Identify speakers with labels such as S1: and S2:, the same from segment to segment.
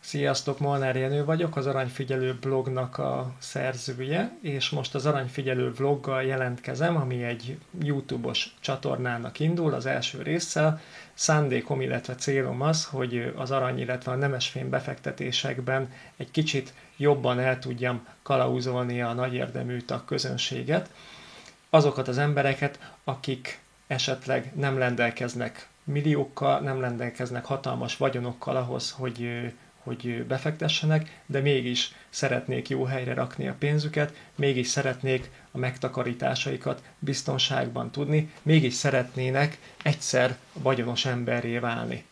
S1: Sziasztok, Molnár Jenő vagyok, az Aranyfigyelő blognak a szerzője, és most az Aranyfigyelő vloggal jelentkezem, ami egy YouTube-os csatornának indul az első résszel. Szándékom, illetve célom az, hogy az arany, illetve a nemesfém befektetésekben egy kicsit jobban el tudjam kalauzolni a nagy érdemű tagközönséget, azokat az embereket, akik esetleg nem rendelkeznek milliókkal, nem rendelkeznek hatalmas vagyonokkal ahhoz, hogy befektessenek, de mégis szeretnék jó helyre rakni a pénzüket, mégis szeretnék a megtakarításaikat biztonságban tudni, mégis szeretnének egyszer vagyonos emberré válni.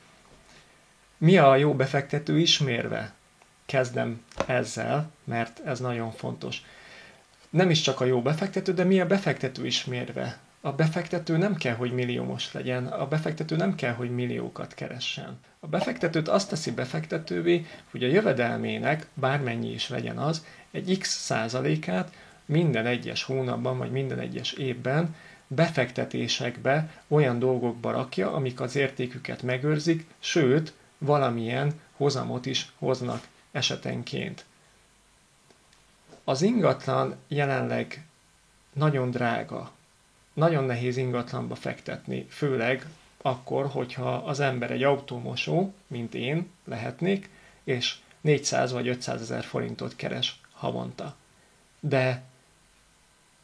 S1: Mi a jó befektető ismérve? Kezdem ezzel, mert ez nagyon fontos. Nem is csak a jó befektető, de mi a befektető ismérve? A befektető nem kell, hogy milliómos legyen, a befektető nem kell, hogy milliókat keressen. A befektetőt azt teszi befektetővé, hogy a jövedelmének, bármennyi is legyen az, egy x százalékát minden egyes hónapban, vagy minden egyes évben befektetésekbe, olyan dolgokba rakja, amik az értéküket megőrzik, sőt, valamilyen hozamot is hoznak esetenként. Az ingatlan jelenleg nagyon drága. Nagyon nehéz ingatlanba fektetni, főleg akkor, hogyha az ember egy autómosó, mint én lehetnék, és 400 vagy 500 ezer forintot keres havonta. De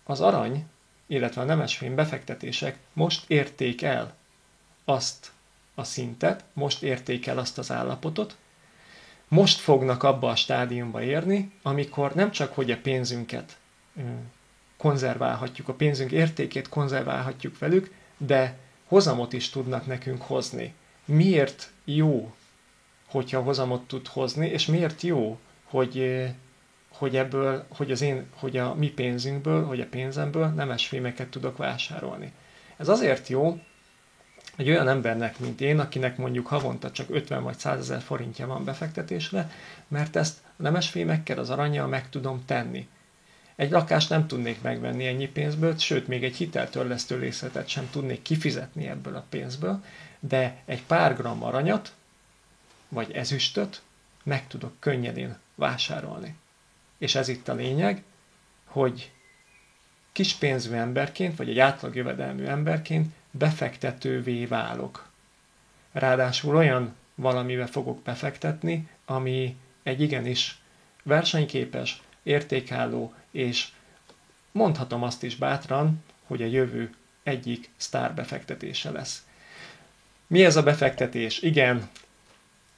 S1: az arany, illetve a nemesfém befektetések most érték el azt a szintet, most érték el azt az állapotot, most fognak abba a stádiumba érni, amikor nem csak, hogy a pénzünket konzerválhatjuk, a pénzünk értékét konzerválhatjuk velük, de hozamot is tudnak nekünk hozni. Miért jó, hogyha hozamot tud hozni, és miért jó, hogy ebből, hogy a mi pénzünkből, hogy a pénzemből nemesfémeket tudok vásárolni. Ez azért jó, egy olyan embernek, mint én, akinek mondjuk havonta csak 50 vagy 100 ezer forintja van befektetésre, mert ezt a nemesfémekkel, az arannyal meg tudom tenni. Egy lakást nem tudnék megvenni ennyi pénzből, sőt, még egy hiteltörlesztő részletet sem tudnék kifizetni ebből a pénzből, de egy pár gram aranyat, vagy ezüstöt meg tudok könnyedén vásárolni. És ez itt a lényeg, hogy kis pénzű emberként, vagy egy átlagjövedelmű emberként befektetővé válok. Ráadásul olyan valamivel fogok befektetni, ami egy igenis versenyképes, értékálló, és mondhatom azt is bátran, hogy a jövő egyik sztárbefektetése lesz. Mi ez a befektetés? Igen,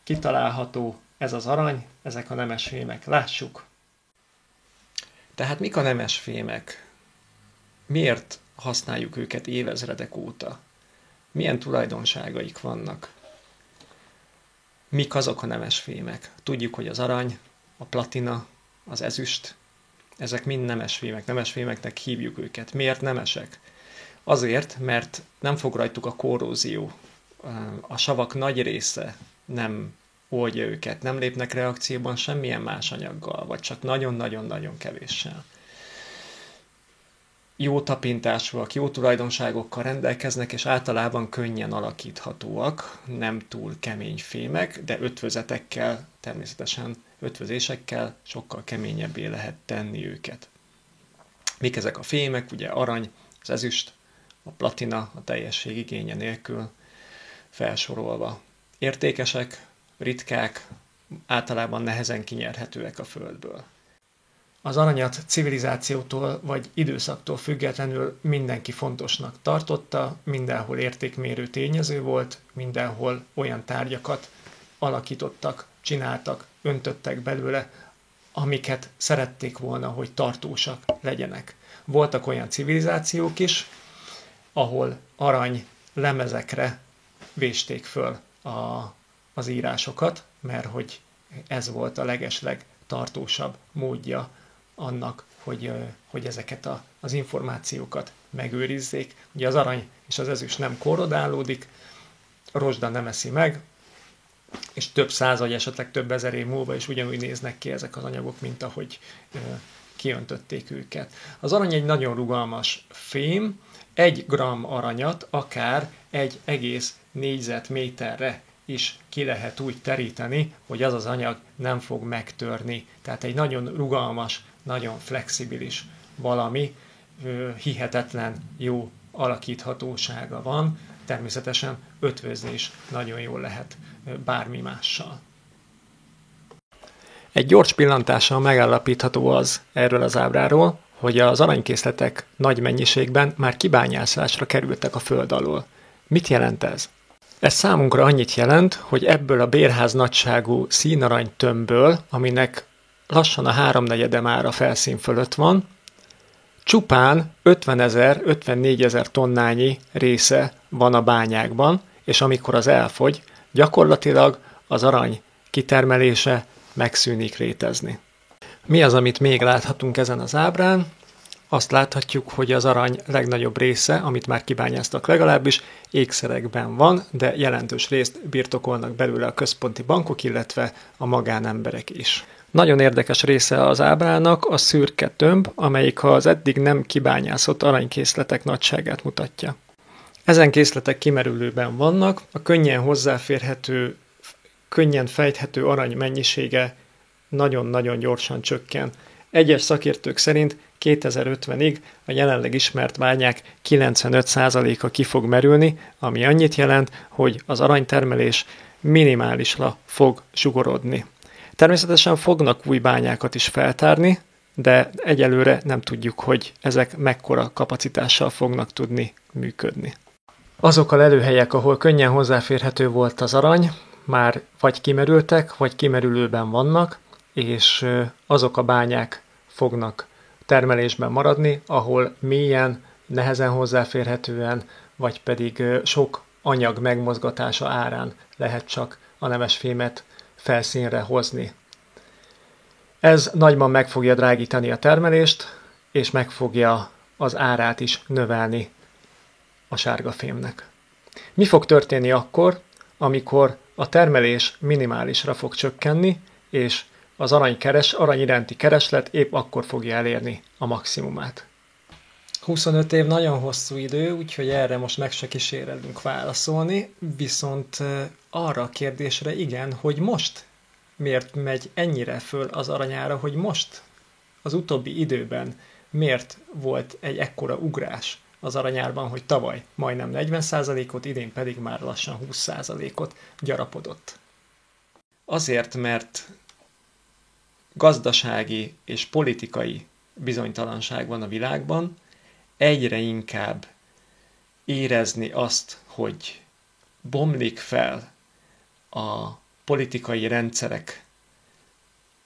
S1: kitalálható, ez az arany, ezek a nemesfémek. Lássuk! Tehát mik a nemesfémek? Miért használjuk őket évezredek óta? Milyen tulajdonságaik vannak? Mik azok a nemesfémek? Tudjuk, hogy az arany, a platina, az ezüst, ezek mind nemesfémek, nemesfémeknek hívjuk őket. Miért nemesek? Azért, mert nem fog rajtuk a korrózió. A savak nagy része nem oldja őket, nem lépnek reakcióban semmilyen más anyaggal, vagy csak nagyon-nagyon-nagyon kevéssel. Jó tapintásúak, jó tulajdonságokkal rendelkeznek, és általában könnyen alakíthatóak, nem túl kemény fémek, de ötvözetekkel, természetesen ötvözésekkel sokkal keményebbé lehet tenni őket. Mik ezek a fémek? Ugye arany, az ezüst, a platina, a teljesség igénye nélkül felsorolva. Értékesek, ritkák, általában nehezen kinyerhetőek a földből. Az aranyat civilizációtól vagy időszaktól függetlenül mindenki fontosnak tartotta, mindenhol értékmérő tényező volt, mindenhol olyan tárgyakat alakítottak, csináltak, öntöttek belőle, amiket szerették volna, hogy tartósak legyenek. Voltak olyan civilizációk is, ahol arany lemezekre vésték föl az írásokat, mert hogy ez volt a legesleg tartósabb módja annak, hogy ezeket az információkat megőrizzék. Ugye az arany és az ezüst nem korrodálódik, a rozsda nem eszi meg, és több száz vagy esetleg több ezer év múlva is ugyanúgy néznek ki ezek az anyagok, mint ahogy kiöntötték őket. Az arany egy nagyon rugalmas fém, 1 gram aranyat akár egy egész négyzetméterre is ki lehet úgy teríteni, hogy az az anyag nem fog megtörni. Tehát egy nagyon rugalmas, nagyon flexibilis valami, hihetetlen jó alakíthatósága van, természetesen ötvözni is nagyon jól lehet bármi mással. Egy gyors pillantással megállapítható az erről az ábráról, hogy az aranykészletek nagy mennyiségben már kibányászásra kerültek a föld alól. Mit jelent ez? Ez számunkra annyit jelent, hogy ebből a bérház nagyságú színarany tömbből, aminek lassan a 3/4 már a felszín fölött van, csupán 54 000 tonnányi része van a bányákban, és amikor az elfogy, gyakorlatilag az arany kitermelése megszűnik létezni. Mi az, amit még láthatunk ezen az ábrán? Azt láthatjuk, hogy az arany legnagyobb része, amit már kibányáztak legalábbis, ékszerekben van, de jelentős részt birtokolnak belőle a központi bankok, illetve a magánemberek is. Nagyon érdekes része az ábrának a szürke tömb, amelyik az eddig nem kibányászott aranykészletek nagyságát mutatja. Ezen készletek kimerülőben vannak, a könnyen hozzáférhető, könnyen fejthető arany mennyisége nagyon-nagyon gyorsan csökken. Egyes szakértők szerint 2050-ig a jelenleg ismert bányák 95%-a ki fog merülni, ami annyit jelent, hogy az aranytermelés minimálisra fog zsugorodni. Természetesen fognak új bányákat is feltárni, de egyelőre nem tudjuk, hogy ezek mekkora kapacitással fognak tudni működni. Azok a lelőhelyek, ahol könnyen hozzáférhető volt az arany, már vagy kimerültek, vagy kimerülőben vannak, és azok a bányák fognak termelésben maradni, ahol mélyen, nehezen hozzáférhetően, vagy pedig sok anyag megmozgatása árán lehet csak a nemesfémet felszínre hozni. Ez nagyban meg fogja drágítani a termelést, és meg fogja az árát is növelni a sárgafémnek. Mi fog történni akkor, amikor a termelés minimálisra fog csökkenni, és az arany iránti kereslet épp akkor fogja elérni a maximumát? 25 év nagyon hosszú idő, úgyhogy erre most meg se kísérelünk válaszolni, viszont arra a kérdésre igen, hogy most miért megy ennyire föl az aranyára, hogy most az utóbbi időben miért volt egy ekkora ugrás az aranyárban, hogy tavaly majdnem 40%-ot, idén pedig már lassan 20%-ot gyarapodott. Azért, mert gazdasági és politikai bizonytalanság van a világban, egyre inkább érezni azt, hogy bomlik fel a politikai rendszerek,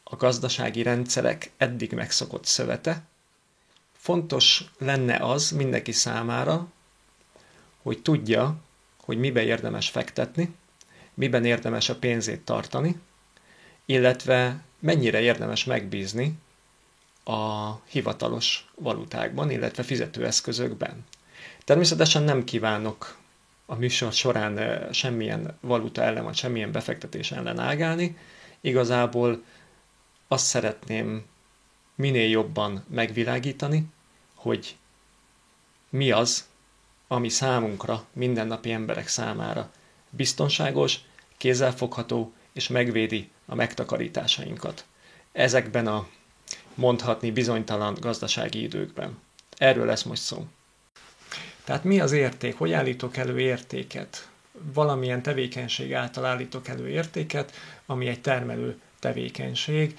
S1: a gazdasági rendszerek eddig megszokott szövete. Fontos lenne az mindenki számára, hogy tudja, hogy miben érdemes fektetni, miben érdemes a pénzét tartani, illetve mennyire érdemes megbízni a hivatalos valutákban, illetve fizetőeszközökben. Természetesen nem kívánok a műsor során semmilyen valuta ellen, vagy semmilyen befektetés ellen ágálni. Igazából azt szeretném minél jobban megvilágítani, hogy mi az, ami számunkra, mindennapi emberek számára biztonságos, kézzelfogható és megvédi a megtakarításainkat. Ezekben a mondhatni bizonytalan gazdasági időkben. Erről lesz most szó. Tehát mi az érték? Hogy állítok elő értéket? Valamilyen tevékenység által állítok elő értéket, ami egy termelő tevékenység.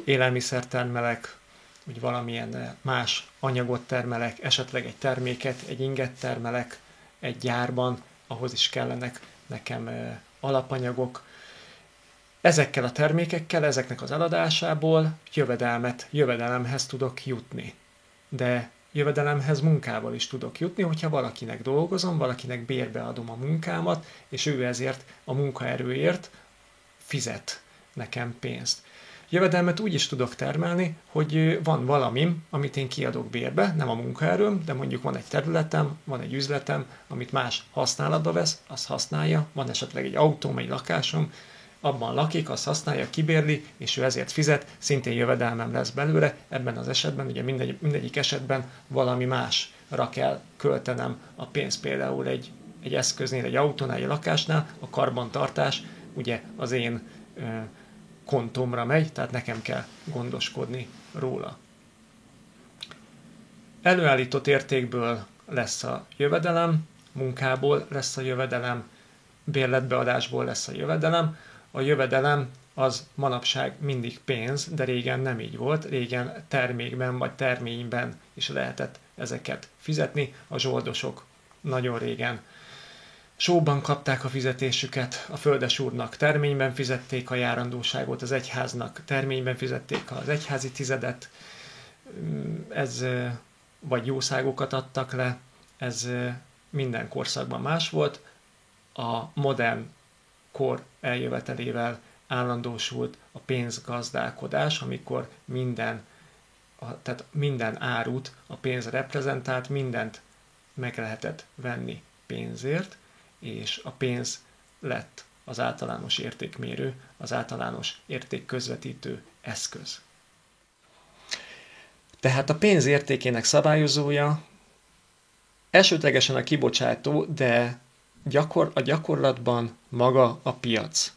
S1: Élelmiszer termelek, vagy valamilyen más anyagot termelek, esetleg egy terméket, egy inget termelek egy gyárban, ahhoz is kellenek nekem alapanyagok. Ezekkel a termékekkel, ezeknek az eladásából jövedelemhez tudok jutni. De jövedelemhez munkával is tudok jutni, hogyha valakinek dolgozom, valakinek bérbe adom a munkámat, és ő ezért a munkaerőért fizet nekem pénzt. Jövedelmet úgy is tudok termelni, hogy van valamim, amit én kiadok bérbe, nem a munkaerőm, de mondjuk van egy területem, van egy üzletem, amit más használatba vesz, azt használja, van esetleg egy autóm, egy lakásom, abban lakik, azt használja, kibérli, és ő ezért fizet, szintén jövedelmem lesz belőle. Ebben az esetben, ugye mindegyik esetben valami másra kell költenem a pénzt, például egy egy eszköznél, egy autónál, egy lakásnál a karbantartás ugye az én kontomra megy, tehát nekem kell gondoskodni róla. Előállított értékből lesz a jövedelem, munkából lesz a jövedelem, bérletbeadásból lesz a jövedelem. A jövedelem az manapság mindig pénz, de régen nem így volt. Régen termékben vagy terményben is lehetett ezeket fizetni. A zsoldosok nagyon régen sóban kapták a fizetésüket, a földesúrnak terményben fizették a járandóságot, az egyháznak terményben fizették az egyházi tizedet, ez vagy jószágokat adtak le, ez minden korszakban más volt. A modern kor eljövetelével állandósult a pénzgazdálkodás, amikor tehát minden árut a pénz reprezentált, mindent meg lehetett venni pénzért, és a pénz lett az általános értékmérő, az általános értékközvetítő eszköz. Tehát a pénz értékének szabályozója elsődlegesen a kibocsátó, de a gyakorlatban maga a piac.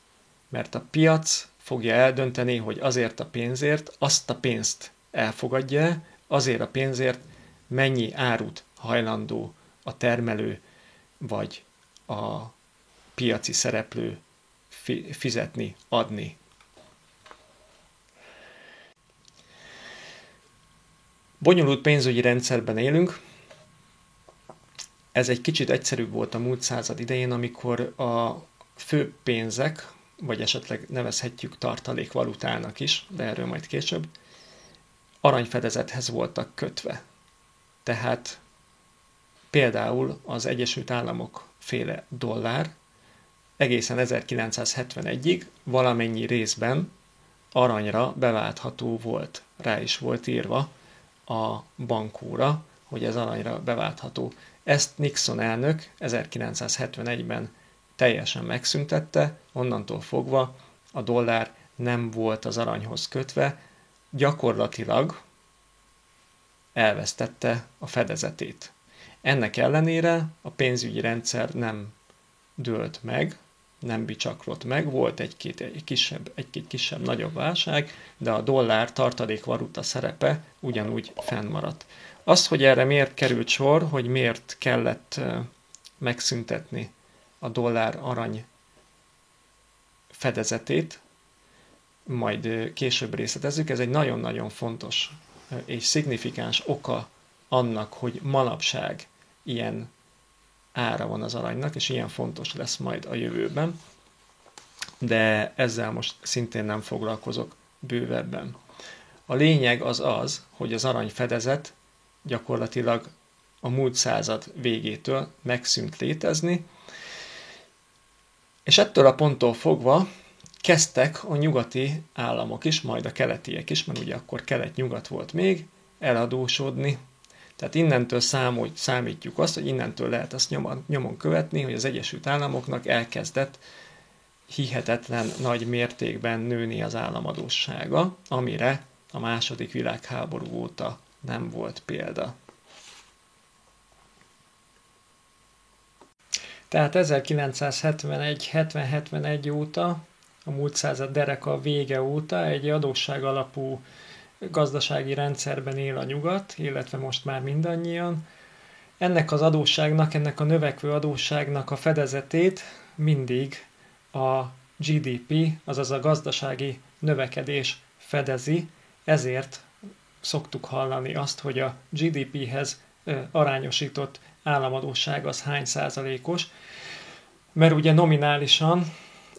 S1: Mert a piac fogja eldönteni, hogy azért a pénzért azt a pénzt elfogadja, azért a pénzért mennyi árut hajlandó a termelő vagy a piaci szereplő fizetni, adni. Bonyolult pénzügyi rendszerben élünk. Ez egy kicsit egyszerűbb volt a múlt század idején, amikor a fő pénzek, vagy esetleg nevezhetjük tartalékvalutának is, de erről majd később, aranyfedezethez voltak kötve. Tehát például az Egyesült Államok féle dollár egészen 1971-ig valamennyi részben aranyra beváltható volt. Rá is volt írva a bankóra, hogy ez aranyra beváltható. Ezt Nixon elnök 1971-ben teljesen megszüntette, onnantól fogva a dollár nem volt az aranyhoz kötve, gyakorlatilag elvesztette a fedezetét. Ennek ellenére a pénzügyi rendszer nem dőlt meg, nem bicsaklott meg, volt egy-két kisebb, nagyobb válság, de a dollár tartalékvaluta szerepe ugyanúgy fennmaradt. Az, hogy erre miért került sor, hogy miért kellett megszüntetni a dollár arany fedezetét, majd később részletezzük, ez egy nagyon-nagyon fontos és szignifikáns oka annak, hogy manapság ilyen ára van az aranynak, és ilyen fontos lesz majd a jövőben, de ezzel most szintén nem foglalkozok bővebben. A lényeg az, hogy az aranyfedezet gyakorlatilag a múlt század végétől megszűnt létezni, és ettől a ponttól fogva kezdtek a nyugati államok is, majd a keletiek is, mert ugye akkor kelet-nyugat volt még, eladósodni. Tehát innentől számítjuk azt, hogy innentől lehet azt nyomon követni, hogy az Egyesült Államoknak elkezdett hihetetlen nagy mértékben nőni az államadóssága, amire a második világháború óta nem volt példa. Tehát 1971 óta, a múlt század dereka vége óta egy adósság alapú gazdasági rendszerben él a nyugat, illetve most már mindannyian. Ennek az adósságnak, ennek a növekvő adósságnak a fedezetét mindig a GDP, azaz a gazdasági növekedés fedezi, ezért szoktuk hallani azt, hogy a GDP-hez arányosított államadósság az hány százalékos, mert ugye nominálisan,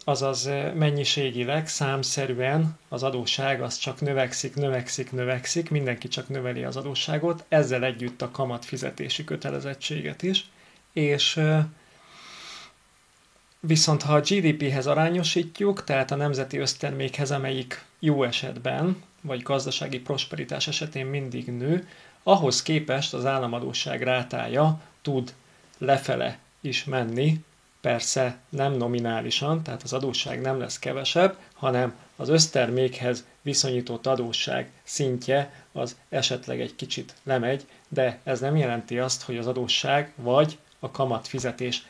S1: azaz mennyiségileg, számszerűen az adósság az csak növekszik, mindenki csak növeli az adósságot, ezzel együtt a kamatfizetési kötelezettséget is, és viszont ha a GDP-hez arányosítjuk, tehát a nemzeti össztermékhez, amelyik jó esetben, vagy gazdasági prosperitás esetén mindig nő, ahhoz képest az államadósság rátája tud lefele is menni, persze nem nominálisan, tehát az adósság nem lesz kevesebb, hanem az össztermékhez viszonyított adósság szintje az esetleg egy kicsit lemegy, de ez nem jelenti azt, hogy az adósság vagy a kamatfizetés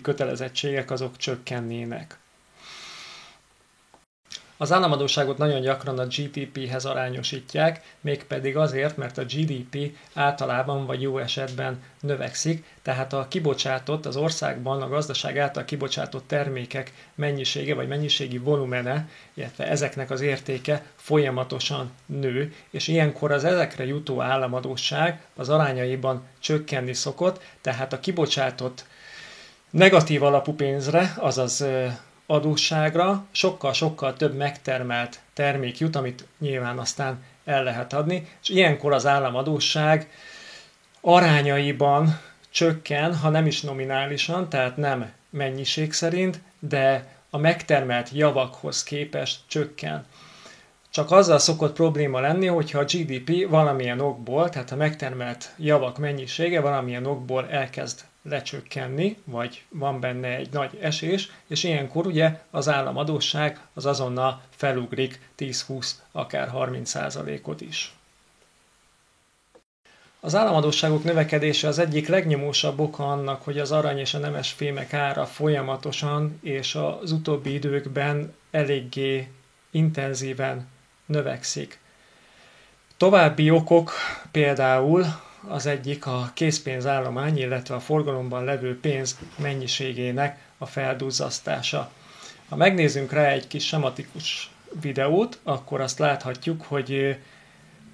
S1: kötelezettségek azok csökkennének. Az államadósságot nagyon gyakran a GDP-hez arányosítják, mégpedig azért, mert a GDP általában vagy jó esetben növekszik, tehát a kibocsátott, az országban a gazdaság által kibocsátott termékek mennyisége vagy mennyiségi volumene, illetve ezeknek az értéke folyamatosan nő, és ilyenkor az ezekre jutó államadósság az arányaiban csökkenni szokott, tehát a kibocsátott negatív alapú pénzre, azaz adósságra sokkal-sokkal több megtermelt termék jut, amit nyilván aztán el lehet adni, és ilyenkor az államadósság arányaiban csökken, ha nem is nominálisan, tehát nem mennyiség szerint, de a megtermelt javakhoz képest csökken. Csak azzal szokott probléma lenni, hogyha a GDP valamilyen okból, tehát a megtermelt javak mennyisége valamilyen okból elkezd lecsökkenni, vagy van benne egy nagy esés, és ilyenkor ugye az államadósság az azonnal felugrik 10-20, akár 30%-ot is. Az államadósságok növekedése az egyik legnyomósabb oka annak, hogy az arany és a nemesfémek ára folyamatosan és az utóbbi időkben eléggé intenzíven növekszik. További okok például az egyik a készpénzállomány, illetve a forgalomban levő pénz mennyiségének a felduzzasztása. Ha megnézzünk rá egy kis sematikus videót, akkor azt láthatjuk, hogy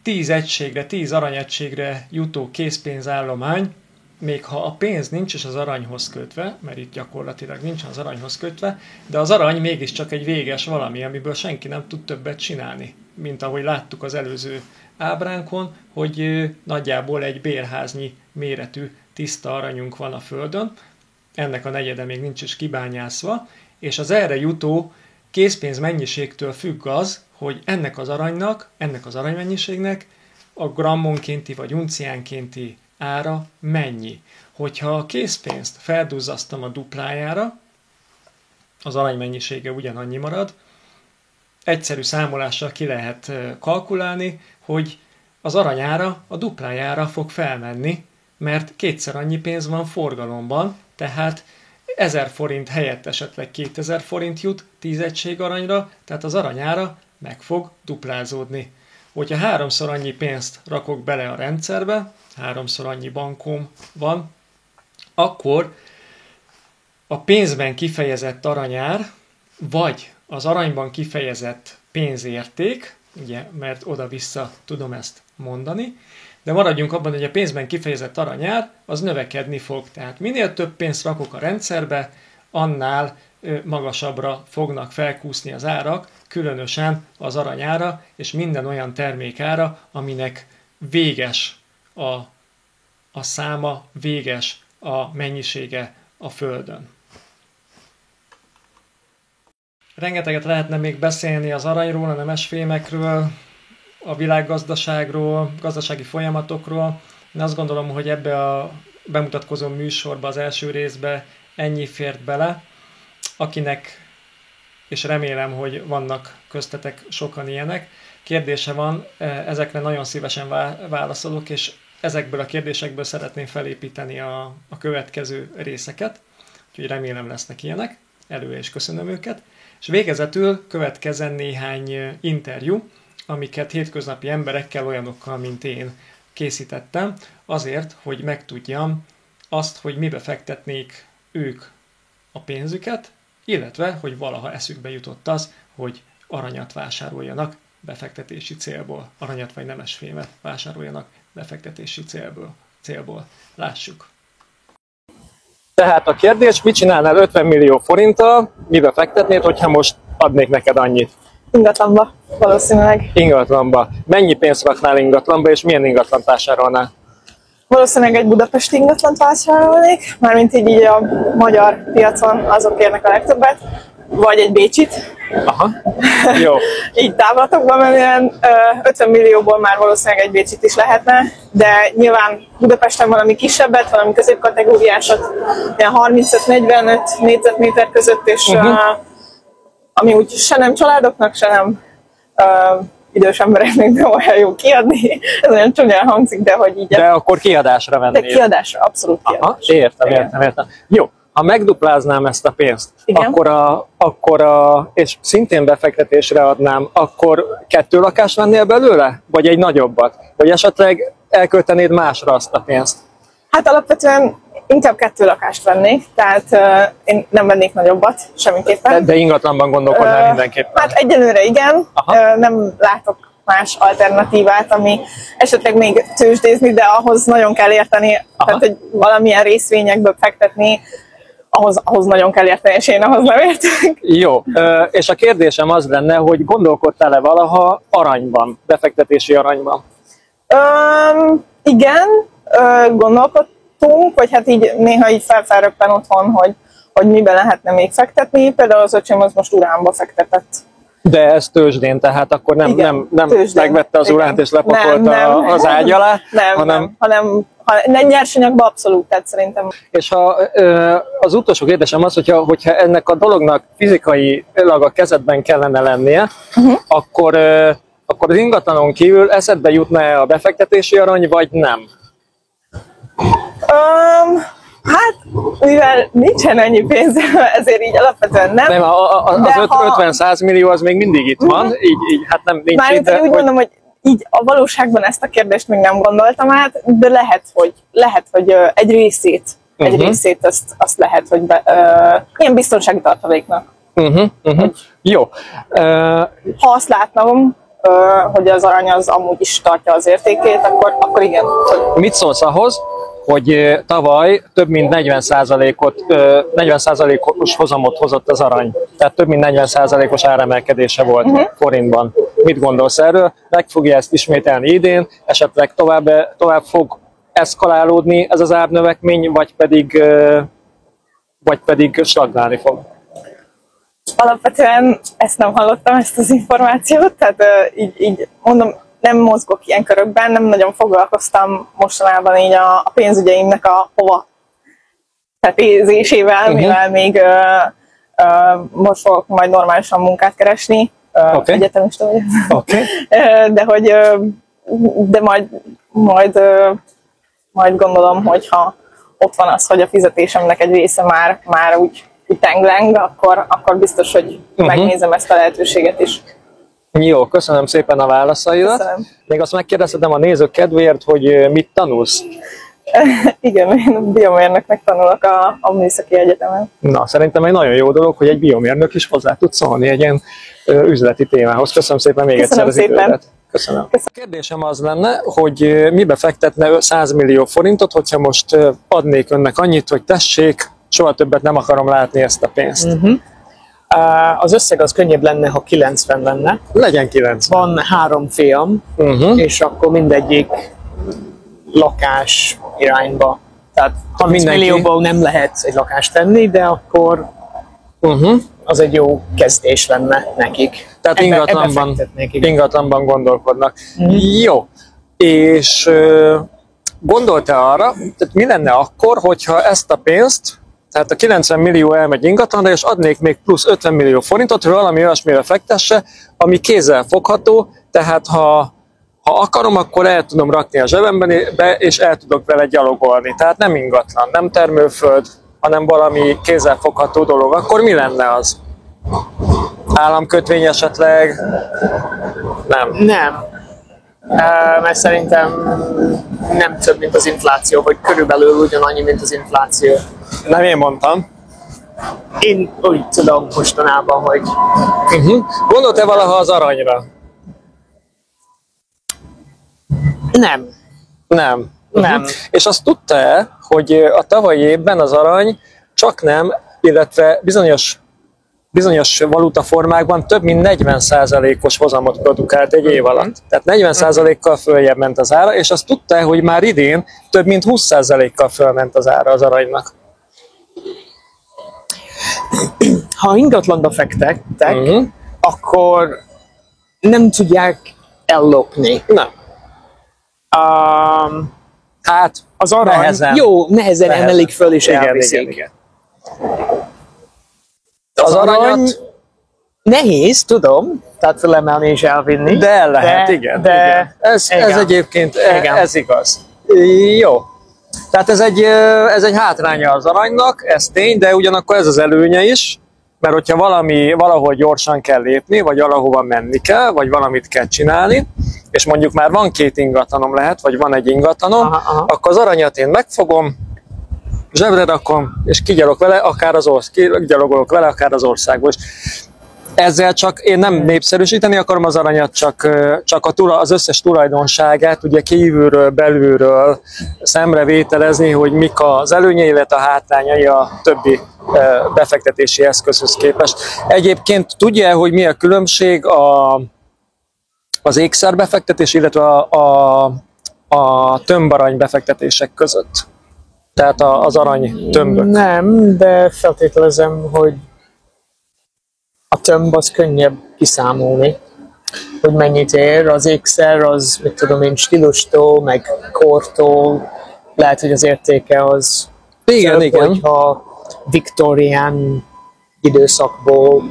S1: 10 aranyegységre jutó készpénzállomány, még ha a pénz nincs is az aranyhoz kötve, mert itt gyakorlatilag nincsen az aranyhoz kötve, de az arany mégiscsak egy véges valami, amiből senki nem tud többet csinálni, mint ahogy láttuk az előző ábránkon, hogy nagyjából egy bérháznyi méretű tiszta aranyunk van a Földön, ennek a negyede még nincs is kibányászva, és az erre jutó készpénz mennyiségtől függ az, hogy ennek az aranynak, ennek az aranymennyiségnek a grammonkénti vagy unciánkénti ára mennyi. Hogyha a készpénzt felduzzasztam a duplájára, az aranymennyisége ugyanannyi marad, egyszerű számolással ki lehet kalkulálni, hogy az aranyára a duplájára fog felmenni, mert kétszer annyi pénz van forgalomban, tehát 1000 forint helyett esetleg 2000 forint jut 10 egység aranyra, tehát az aranyára meg fog duplázódni. Hogyha 3-szor annyi pénzt rakok bele a rendszerbe, 3-szor annyi bankom van, akkor a pénzben kifejezett aranyár, vagy az aranyban kifejezett pénzérték, ugye, mert oda-vissza tudom ezt mondani, de maradjunk abban, hogy a pénzben kifejezett aranyár az növekedni fog. Tehát minél több pénzt rakok a rendszerbe, annál magasabbra fognak felkúszni az árak, különösen az aranyára és minden olyan termékára, aminek véges a száma, véges a mennyisége a Földön. Rengeteget lehetne még beszélni az aranyról, a nemesfémekről, a világgazdaságról, gazdasági folyamatokról. Én azt gondolom, hogy ebbe a bemutatkozó műsorba, az első részbe ennyi fért bele, akinek, és remélem, hogy vannak köztetek sokan ilyenek, kérdése van, ezekre nagyon szívesen válaszolok, és ezekből a kérdésekből szeretném felépíteni a következő részeket, úgyhogy remélem lesznek ilyenek, előre is köszönöm őket. És végezetül következzen néhány interjú, amiket hétköznapi emberekkel, olyanokkal, mint én készítettem, azért, hogy megtudjam azt, hogy mibe fektetnék ők a pénzüket, illetve, hogy valaha eszükbe jutott az, hogy aranyat vásároljanak befektetési célból, aranyat vagy nemesfémet vásároljanak befektetési célból. Lássuk! Tehát a kérdés, mit csinálnál 50 millió forinttal, mibe fektetnéd, hogyha most adnék neked annyit?
S2: Ingatlanba, valószínűleg.
S1: Ingatlanba. Mennyi pénzt raknál ingatlanba, és milyen ingatlant vásárolnál?
S2: Valószínűleg egy budapesti ingatlant vásárolnék, mármint így a magyar piacon azok érnek a legtöbbet, vagy egy bécsit.
S1: Aha, jó.
S2: Így távlatokban menően 50 millióból már valószínűleg egy bécsit is lehetne, de nyilván Budapesten valami kisebbet, valami középkategóriásat, ilyen 35-45 négyzetméter között, és ami úgy se nem családoknak, se nem idős embereknek nem olyan jó kiadni. Ez olyan csúnyán hangzik, de hogy így...
S1: De akkor kiadásra vennél.
S2: De kiadásra, abszolút kiadásra.
S1: Aha, értem. Jó. ha megdupláznám ezt a pénzt,
S2: Igen.
S1: és szintén befektetésre adnám, akkor 2 lakást vennél belőle? Vagy egy nagyobbat? Vagy esetleg elköltenéd másra azt a pénzt?
S2: Hát alapvetően inkább 2 lakást vennék, tehát én nem vennék nagyobbat, semmiképpen.
S1: De ingatlanban gondolkodnál mindenképpen.
S2: Hát egyelőre igen, nem látok más alternatívát, ami esetleg még tőzsdézni, de ahhoz nagyon kell érteni, tehát hogy valamilyen részvényekbe fektetni, ahhoz nagyon kell érteni, és én ahhoz nem értek.
S1: Jó, és a kérdésem az lenne, hogy gondolkodtál-e valaha aranyban, befektetési aranyban?
S2: Igen, gondolkodtunk, vagy hát így néha így felröppen otthon, hogy miben lehetne még fektetni. Például az öcsém az most uránba fektetett.
S1: De ez tőzsdén, tehát akkor nem megvette az uránt és lepakolta az ágy alá,
S2: hanem nyersanyagban abszolút, tehát szerintem.
S1: És az utolsó kérdésem az, hogyha ennek a dolognak fizikailag a kezedben kellene lennie, akkor az ingatlanon kívül eszedbe jutna a befektetési arany, vagy nem?
S2: Hát, mivel nincsen ennyi pénz, ezért így alapvetően nem.
S1: Nem, az 50-100 millió az még mindig itt van, így hát nem nincs
S2: itt. Mármint úgy mondom, hogy így a valóságban ezt a kérdést még nem gondoltam át, de lehet, hogy egy részét azt lehet, hogy ilyen biztonsági tartaléknak.
S1: Jó.
S2: Ha azt látnom, hogy az arany az amúgy is tartja az értékét, akkor igen.
S1: Mit szólsz ahhoz, hogy tavaly több mint 40%-os hozamot hozott az arany. Tehát több mint 40%-os áremelkedése volt forintban. Mit gondolsz erről? Meg fogja ezt ismételni idén, esetleg tovább fog eszkalálódni ez az árnövekmény, vagy pedig stagnálni fog?
S2: Alapvetően ezt nem hallottam, ezt az információt, tehát így mondom, nem mozgok ilyen körökben, nem nagyon foglalkoztam mostanában így a pénzügyeimnek a hova tetézésével, mivel még most fogok majd normálisan munkát keresni, egyetemista vagyok. De majd gondolom, hogyha ott van az, hogy a fizetésemnek egy része már úgy tengleng, akkor biztos, hogy megnézem ezt a lehetőséget is.
S1: Jó, köszönöm szépen a válaszaidat.
S2: Köszönöm.
S1: Még azt megkérdezhetem a nézők kedvéért, hogy mit tanulsz?
S2: Igen, én biomérnöknek tanulok a Műszaki Egyetemen.
S1: Na, szerintem egy nagyon jó dolog, hogy egy biomérnök is hozzá tud szólni egy ilyen üzleti témához. Köszönöm szépen még egyszer az idődet. Köszönöm. A kérdésem az lenne, hogy mibe fektetne 100 millió forintot, hogyha most adnék önnek annyit, hogy tessék, soha többet nem akarom látni ezt a pénzt.
S3: Az összeg az könnyebb lenne, ha 90 lenne.
S1: Legyen 90.
S3: Van 3 fiam, és akkor mindegyik lakás irányba. Tehát 30 millióból nem lehet egy lakást venni, de akkor az egy jó kezdés lenne nekik.
S1: Tehát ingatlanban gondolkodnak. Jó. És gondolta arra, tehát mi lenne akkor, hogyha ezt a pénzt, tehát a 90 millió elmegy ingatlanra, és adnék még plusz 50 millió forintot, hogy valami olyasmire fektesse, ami kézzel fogható, tehát ha akarom, akkor el tudom rakni a zsebembe, és el tudok vele gyalogolni. Tehát nem ingatlan, nem termőföld, hanem valami kézzel fogható dolog. Akkor mi lenne az? Államkötvény esetleg?
S3: Nem. Mert szerintem nem több, mint az infláció, vagy körülbelül ugyanannyi, mint az infláció.
S1: Nem én mondtam.
S3: Én úgy tudom mostanában, hogy...
S1: Gondolt-e valaha az aranyra? Nem. És azt tudta-e, hogy a tavalyi évben az arany csak nem, illetve bizonyos valutaformákban több mint 40%-os hozamot produkált egy év alatt. Tehát 40%-kal följebb ment az ára, és azt tudta, hogy már idén több mint 20%-kal fölment az ára az aranynak.
S3: Ha ingatlanba fektettek, akkor nem tudják ellopni.
S1: Nem. Hát
S3: az arany nehezen emelik föl és elviszik.
S1: Igen. Az aranyat
S3: nehéz, tudom, tehát felemelni és elvinni.
S1: De el lehet, igen. Ez egyébként, ez igaz. Jó.
S4: Tehát ez egy hátránya az aranynak, ez tény, de ugyanakkor ez az előnye is, mert hogyha valahol gyorsan kell lépni, vagy valahova menni kell, vagy valamit kell csinálni, és mondjuk már van 2 ingatlanom lehet, vagy van egy ingatlanom, akkor az aranyat én megfogom, zsebre rakom, és kigyalogolok vele akár az országból. Ezzel csak én nem népszerűsíteni akarom az aranyat, csak az összes tulajdonságát ugye kívülről, belülről szemrevételezni, hogy mik az előnyei, illetve a hátrányai a többi befektetési eszközhöz képest. Egyébként tudja, hogy mi a különbség az ékszerbefektetés, illetve a tömbarany befektetések között? Tehát az arany tömbök.
S3: Nem, de feltételezem, hogy a tömb az könnyebb kiszámolni, hogy mennyit ér, az ékszer az, mit tudom én, stílustól, meg kortól, lehet, hogy az értéke az
S4: igen.
S3: Hogyha viktorián időszakból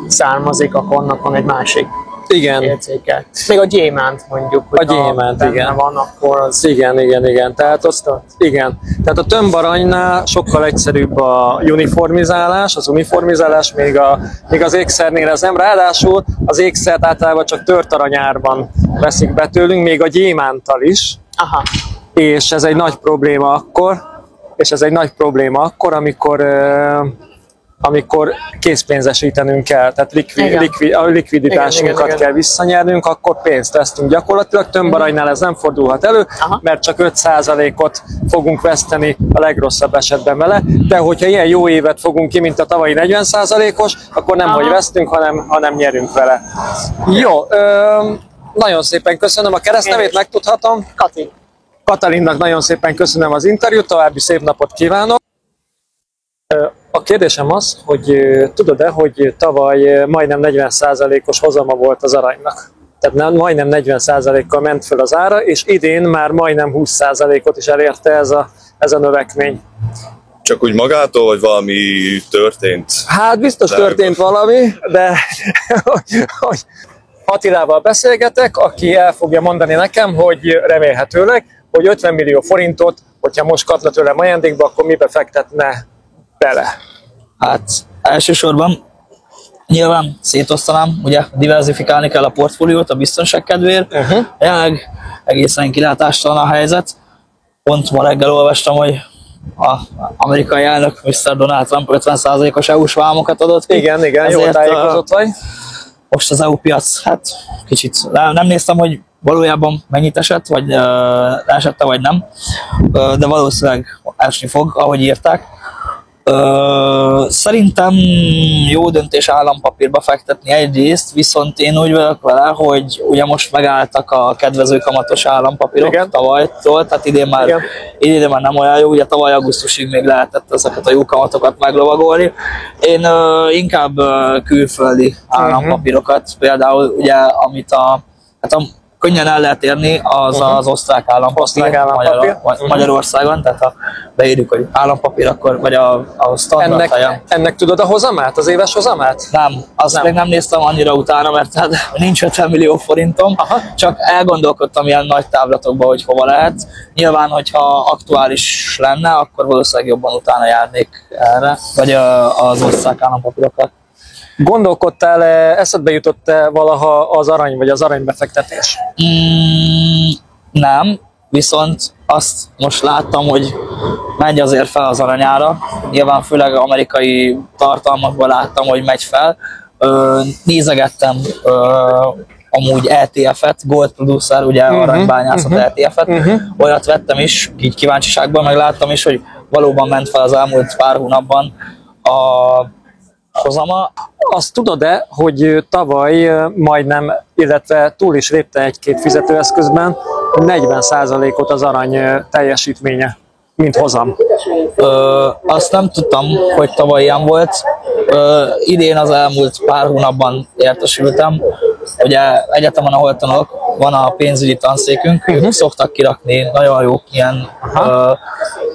S3: származik, akkor annak van egy másik értéke. Még a gyémánt mondjuk, hogy
S4: a gyémánt, igen.
S3: van, akkor az...
S4: Igen. Tehát a tömbaranynál sokkal egyszerűbb a uniformizálás, még az ékszernél ez nem. Ráadásul az ékszert általában csak tört aranyárban veszik be tőlünk, még a gyémánttal is.
S3: Aha.
S4: És ez egy nagy probléma akkor, amikor készpénzesítenünk kell, tehát a likviditásunkat kell visszanyernünk, akkor pénzt vesztünk gyakorlatilag. Tömbaranynál ez nem fordulhat elő, mert csak 5%-ot fogunk veszteni a legrosszabb esetben vele, de hogyha ilyen jó évet fogunk ki, mint a tavalyi 40%-os, akkor nem hogy vesztünk, hanem nyerünk vele. Jó, nagyon szépen köszönöm. A keresztnevét megtudhatom?
S3: Kati.
S4: Katalinnak nagyon szépen köszönöm az interjút, további szép napot kívánok. A kérdésem az, hogy tudod-e, hogy tavaly majdnem 40%-os hozama volt az aranynak? Tehát majdnem 40%-kal ment föl az ára, és idén már majdnem 20%-ot is elérte ez a növekmény.
S5: Csak úgy magától, vagy valami történt?
S4: Hát biztos történt valami, de hogy Attilával beszélgetek, aki el fogja mondani nekem, hogy remélhetőleg, hogy 50 millió forintot, hogyha most kapna tőlem ajándékba, akkor mibe fektetne bele?
S6: Hát elsősorban nyilván szétosztanám, ugye diversifikálni kell a portfóliót a biztonság kedvéért. Jelenleg egészen kilátástalan a helyzet. Pont ma reggel olvastam, hogy az amerikai elnök Mr. Donald Trump 50%-os EU-s vámokat adott ki.
S4: Igen, jól tájékozott vagy.
S6: Most az EU piac, hát kicsit nem néztem, hogy valójában mennyit esett, vagy esette, vagy nem, de valószínűleg esni fog, ahogy írták. Szerintem jó döntés állampapírba fektetni egyrészt, viszont én úgy vagyok vele, hogy ugye most megálltak a kedvező kamatos állampapírok tavalytól, tehát idén már nem olyan jó, ugye tavaly augusztusig még lehetett ezeket a jó kamatokat meglovagolni. Én inkább külföldi állampapírokat, például ugye amit könnyen el lehet érni, az osztrák állampapír Magyarországon, tehát ha beírjuk, hogy állampapír, akkor vagy a standard
S4: ennek tudod a hozamát, az éves hozamát?
S6: Nem, azt még nem néztem annyira utána, mert hát nincs 50 millió forintom, csak elgondolkodtam ilyen nagy távlatokban, hogy hova lehet. Nyilván, hogyha aktuális lenne, akkor valószínűleg jobban utána járnék erre, vagy az osztrák állampapírokat.
S4: Gondolkodtál, eszedbe jutott-e valaha az arany, vagy az aranybefektetés?
S6: Nem, viszont azt most láttam, hogy megy azért fel az aranyára. Nyilván főleg amerikai tartalmakban láttam, hogy megy fel. Nézegettem amúgy ETF-et, Gold Producer, ugye aranybányászat ETF-et. Olyat vettem is, így kíváncsiságban, meg láttam is, hogy valóban ment fel az elmúlt pár hónapban a hozama.
S4: Azt tudod-e, hogy tavaly majdnem, illetve túl is lépte egy-két fizetőeszközben 40%-ot az arany teljesítménye, mint hozam?
S6: Azt nem tudtam, hogy tavaly ilyen volt. Idén az elmúlt pár hónapban értesültem. Ugye egyetemen, ahol tanulok, van a pénzügyi tanszékünk, ők szoktak kirakni nagyon jó ilyen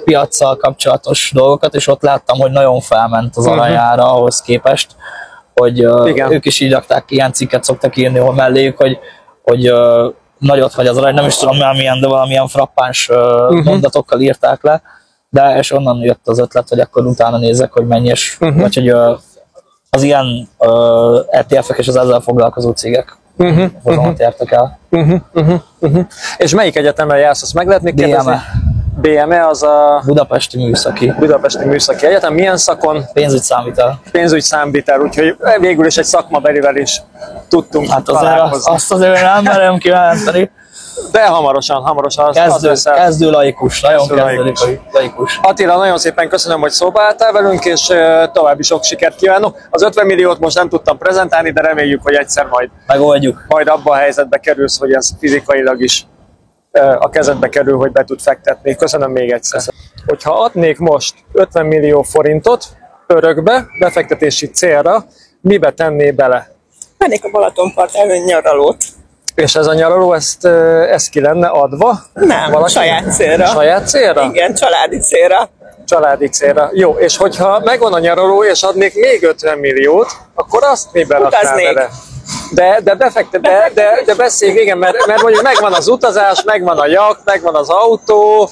S6: piaccal kapcsolatos dolgokat, és ott láttam, hogy nagyon felment az aranyára ahhoz képest, hogy ők is így rakták, ilyen cikket szoktak írni melléjük, hogy nagyot vagy az arany, nem is tudom milyen, de valamilyen frappáns mondatokkal írták le, de és onnan jött az ötlet, hogy akkor utána nézek, hogy mennyi, és vagy hogy az ilyen ETF-ek és az ezzel foglalkozó cégek hozamot értek el.
S4: És melyik egyetemre jársz, azt meg lehet még kérdezni? BME az a
S6: Budapesti Műszaki
S4: Egyetem. Milyen szakon?
S6: Pénzügyszámvitel.
S4: Pénzügyszámvitel, úgyhogy végül is egy szakmabelivel is tudtunk
S6: Hát
S4: találkozni.
S6: azt azért nem merem kijelenteni.
S4: De hamarosan.
S6: Kezdő laikus, nagyon kezdő laikus.
S4: Attila, nagyon szépen köszönöm, hogy szóba álltál velünk, és további sok sikert kívánok. Az 50 milliót most nem tudtam prezentálni, de reméljük, hogy egyszer
S6: megoldjuk.
S4: Majd abban a helyzetbe kerülsz, hogy ez fizikailag is a kezedbe kerül, hogy be tud fektetni. Köszönöm még egyszer. Hogyha adnék most 50 millió forintot örökbe, befektetési célra, mibe tenné bele?
S2: Mennék a Balatonpart nyaralót.
S4: És ez a nyaraló, ezt ki lenne adva?
S2: Nem,
S4: valaki?
S2: saját célra.
S4: Saját célra?
S2: Igen, családi célra.
S4: Családi célra. Jó, és hogyha megvan a nyaraló, és adnék még 50 milliót, akkor azt miben raknál bele? De beszélj, igen, mert mondjuk megvan az utazás, megvan a jakt, megvan az autó,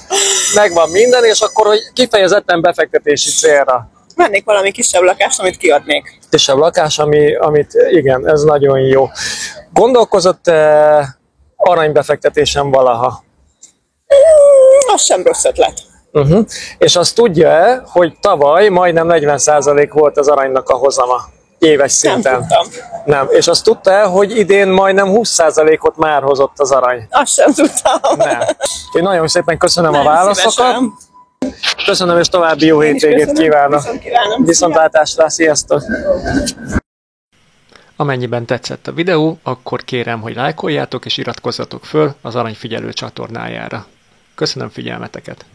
S4: megvan minden, és akkor, hogy kifejezetten befektetési célra.
S2: Vennék valami kisebb lakást, amit kiadnék.
S4: Kisebb lakás, amit igen, ez nagyon jó. Gondolkozott aranybefektetésen valaha?
S2: Az sem rossz ötlet.
S4: És azt tudja-e, hogy tavaly majdnem 40% volt az aranynak a hozama? Éves szinten.
S2: Nem tudtam.
S4: Nem. És azt tudta-e, hogy idén majdnem 20%-ot már hozott az arany?
S2: Azt sem tudtam.
S4: Nem. Én nagyon szépen köszönöm a válaszokat.
S2: Szívesen.
S4: Köszönöm, és további jó hétvégét kívánok. Viszontlátásra, sziasztok!
S1: Amennyiben tetszett a videó, akkor kérem, hogy lájkoljátok és iratkozzatok föl az Aranyfigyelő csatornájára. Köszönöm figyelmeteket!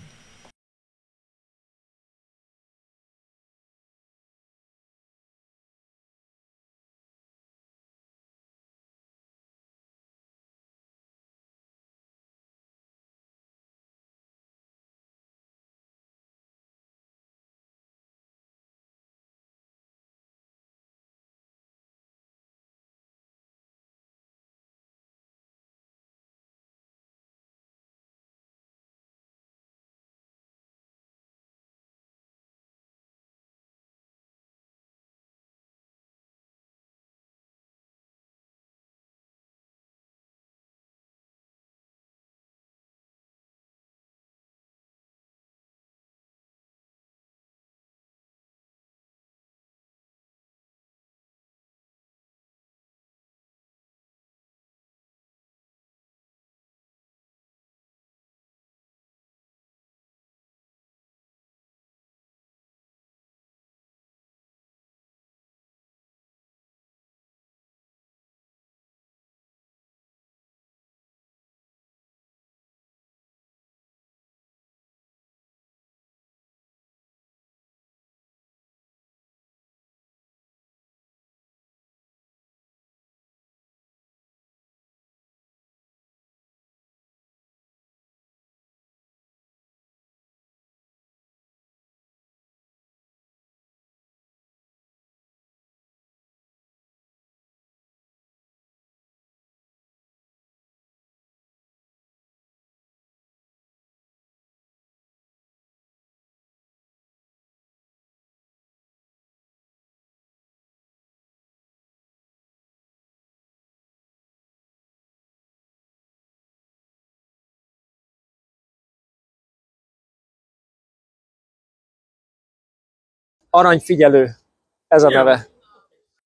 S4: Aranyfigyelő, ez a neve.